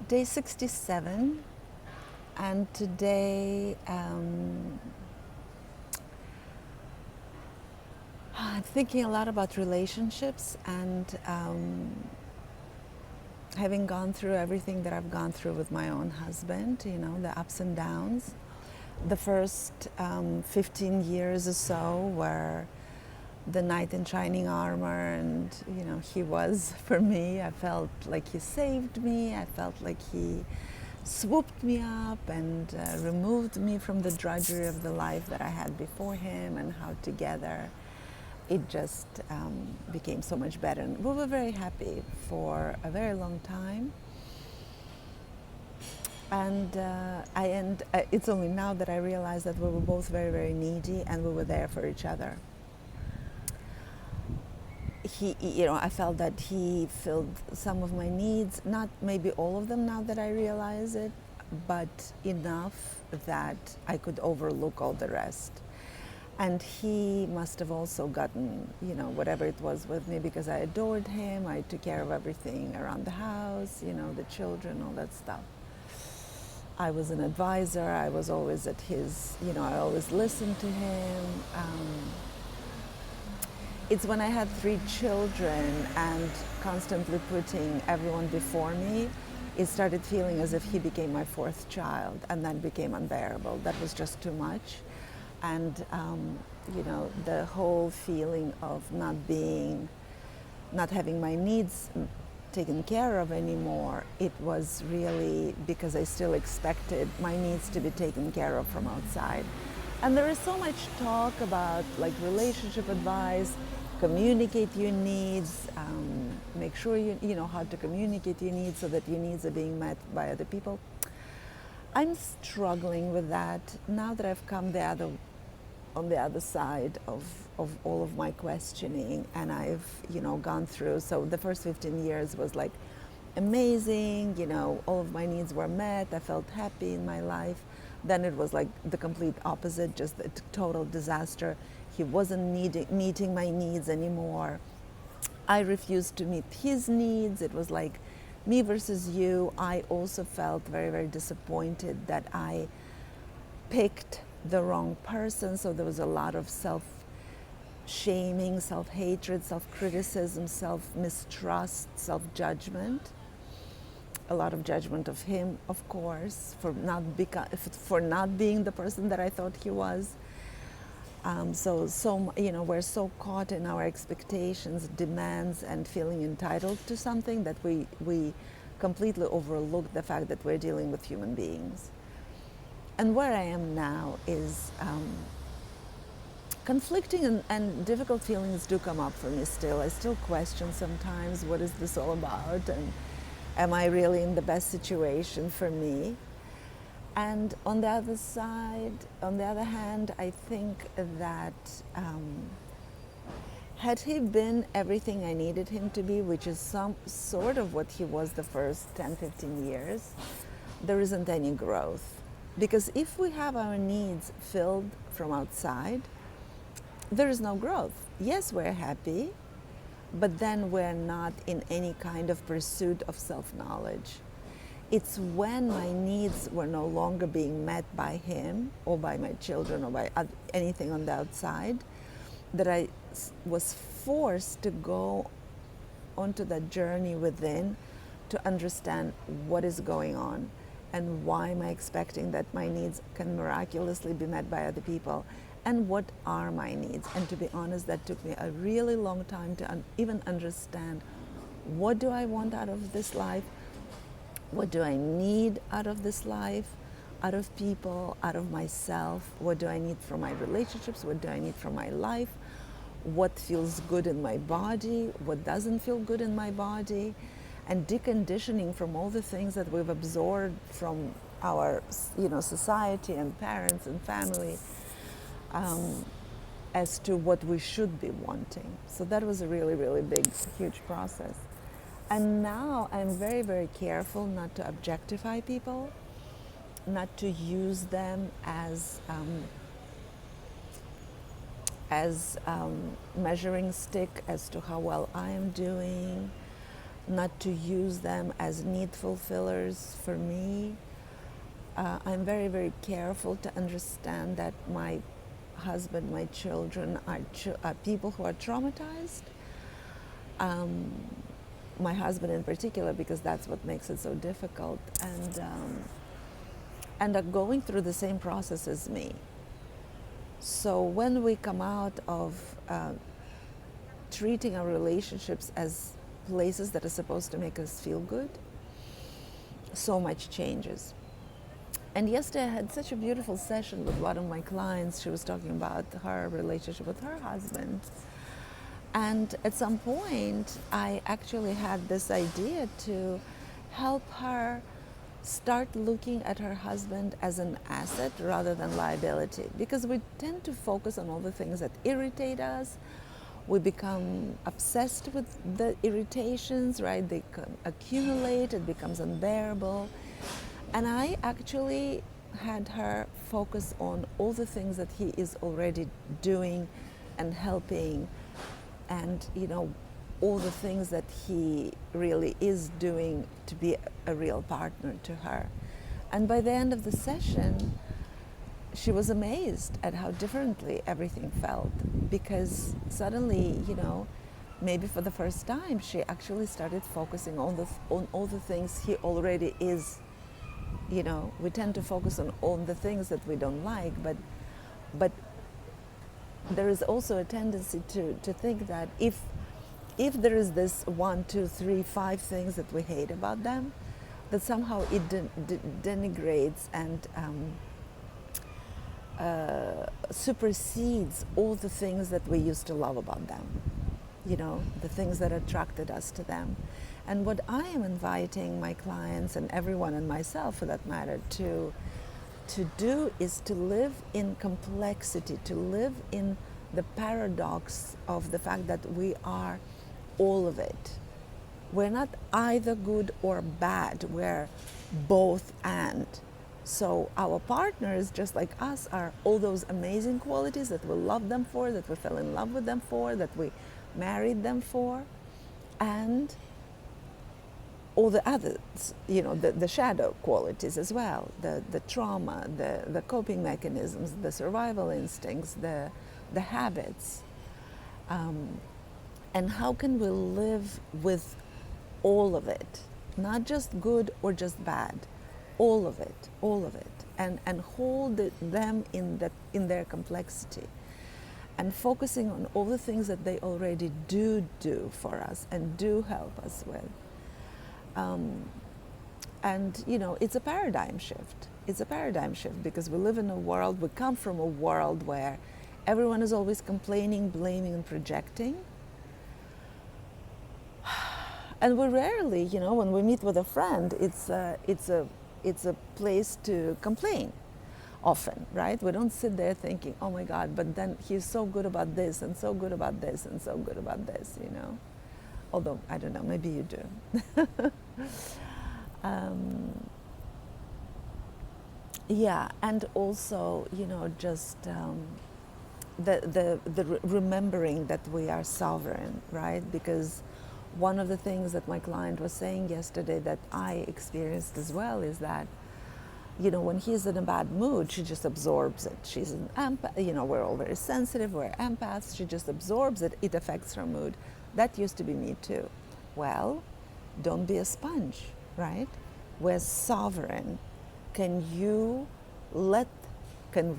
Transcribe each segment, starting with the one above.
Day 67, and today I'm thinking a lot about relationships and having gone through everything that I've gone through with my own husband, the ups and downs. The first 15 years or so were the knight in shining armor, and he was for me. I felt like he saved me. I felt like he swooped me up and removed me from the drudgery of the life that I had before him, and how together it just became so much better. And we were very happy for a very long time. And it's only now that I realize that we were both very, very needy, and we were there for each other. I felt that he filled some of my needs, not maybe all of them now that I realize it, but enough that I could overlook all the rest. And he must have also gotten, whatever it was with me, because I adored him. I took care of everything around the house, the children, all that stuff. I was an advisor. I was always at his, I always listened to him. It's when I had 3 children and constantly putting everyone before me, it started feeling as if he became my 4th child, and that became unbearable. That was just too much. And, the whole feeling of not having my needs taken care of anymore, it was really because I still expected my needs to be taken care of from outside. And there is so much talk about relationship advice, communicate your needs, make sure you know how to communicate your needs so that your needs are being met by other people. I'm struggling with that now that I've come on the other side of all of my questioning, and I've gone through. So the first 15 years was amazing, all of my needs were met, I felt happy in my life. Then it was the complete opposite, just a total disaster. He wasn't meeting my needs anymore. I refused to meet his needs. It was like me versus you. I also felt very, very disappointed that I picked the wrong person. So there was a lot of self-shaming, self-hatred, self-criticism, self-mistrust, self-judgment. A lot of judgment of him, of course, for not being the person that I thought he was. We're so caught in our expectations, demands, and feeling entitled to something that we completely overlook the fact that we're dealing with human beings. And where I am now is conflicting and difficult feelings do come up for me still. I still question sometimes, what is this all about? And am I really in the best situation for me? And on the other hand, I think that had he been everything I needed him to be, which is some sort of what he was the first 10, 15 years, there isn't any growth. Because if we have our needs filled from outside, there is no growth. Yes, we're happy, but then we're not in any kind of pursuit of self-knowledge. It's when my needs were no longer being met by him or by my children or by anything on the outside that I was forced to go onto that journey within to understand what is going on and why am I expecting that my needs can miraculously be met by other people, and what are my needs. And to be honest, that took me a really long time to even understand, what do I want out of this life? What do I need out of this life, out of people, out of myself? What do I need from my relationships? What do I need from my life? What feels good in my body? What doesn't feel good in my body? And deconditioning from all the things that we've absorbed from our, society and parents and family as to what we should be wanting. So that was a really, really big, huge process. And now I'm very, very careful not to objectify people, not to use them as measuring stick as to how well I am doing, not to use them as need fulfillers for me. I'm very, very careful to understand that my husband, my children are people who are traumatized. My husband in particular, because that's what makes it so difficult, and are going through the same process as me. So when we come out of treating our relationships as places that are supposed to make us feel good, so much changes. And yesterday I had such a beautiful session with one of my clients. She was talking about her relationship with her husband. And at some point, I actually had this idea to help her start looking at her husband as an asset rather than liability. Because we tend to focus on all the things that irritate us. We become obsessed with the irritations, right? They accumulate, it becomes unbearable. And I actually had her focus on all the things that he is already doing and helping, and all the things that he really is doing to be a real partner to her. And by the end of the session, she was amazed at how differently everything felt, because suddenly, maybe for the first time, she actually started focusing on all the things he already is. We tend to focus on the things that we don't like, but there is also a tendency to think that if there is this 1, 2, 3, 5 things that we hate about them, that somehow it denigrates and supersedes all the things that we used to love about them, the things that attracted us to them. And what I am inviting my clients and everyone, and myself for that matter, to do is to live in complexity, to live in the paradox of the fact that we are all of it. We're not either good or bad, we're both and. So our partners, just like us, are all those amazing qualities that we love them for, that we fell in love with them for, that we married them for, and all the others, the shadow qualities as well, the trauma, the coping mechanisms, the survival instincts, the habits. And how can we live with all of it, not just good or just bad, all of it, and hold them in their complexity, and focusing on all the things that they already do for us and do help us with. And it's a paradigm shift. It's a paradigm shift because we live in a world, we come from a world where everyone is always complaining, blaming, and projecting. And we rarely, when we meet with a friend, it's a place to complain often, right? We don't sit there thinking, oh my God, but then he's so good about this and so good about this and so good about this, Although, I don't know, maybe you do. Yeah, and also, just the remembering that we are sovereign, right? Because one of the things that my client was saying yesterday that I experienced as well is that, when he's in a bad mood, she just absorbs it. She's an empath, we're all very sensitive, we're empaths, she just absorbs it, it affects her mood. That used to be me too. Well, don't be a sponge, right? We're sovereign. Can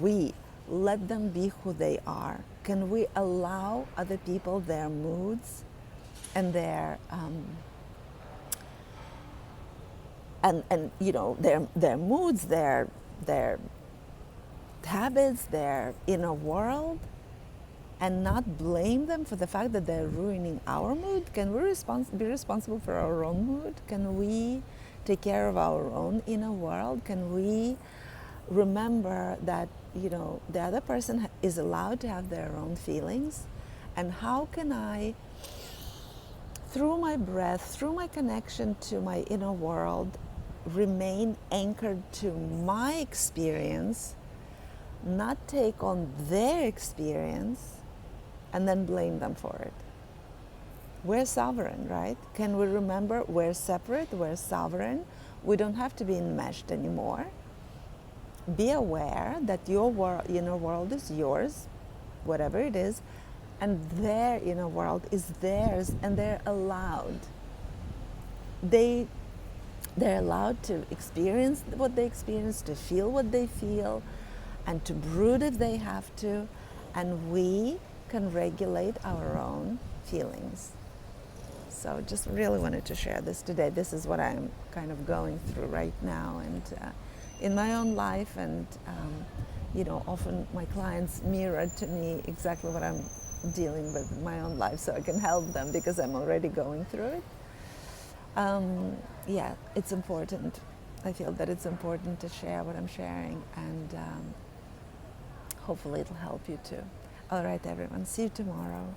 we let them be who they are? Can we allow other people their moods and their their moods, their habits, their inner world, and not blame them for the fact that they're ruining our mood? Can we be responsible for our own mood? Can we take care of our own inner world? Can we remember that, the other person is allowed to have their own feelings? And how can I, through my breath, through my connection to my inner world, remain anchored to my experience, not take on their experience, and then blame them for it? We're sovereign, right? Can we remember we're separate, we're sovereign, we don't have to be enmeshed anymore. Be aware that your inner world is yours, whatever it is, and their inner world is theirs, and they're allowed. They're allowed to experience what they experience, to feel what they feel, and to brood if they have to, and we can regulate our own feelings. So just really wanted to share this today. This is what I'm kind of going through right now, and in my own life, and often my clients mirror to me exactly what I'm dealing with in my own life, so I can help them because I'm already going through it. Yeah, it's important. I feel that it's important to share what I'm sharing, and hopefully it'll help you too. All right, everyone. See you tomorrow.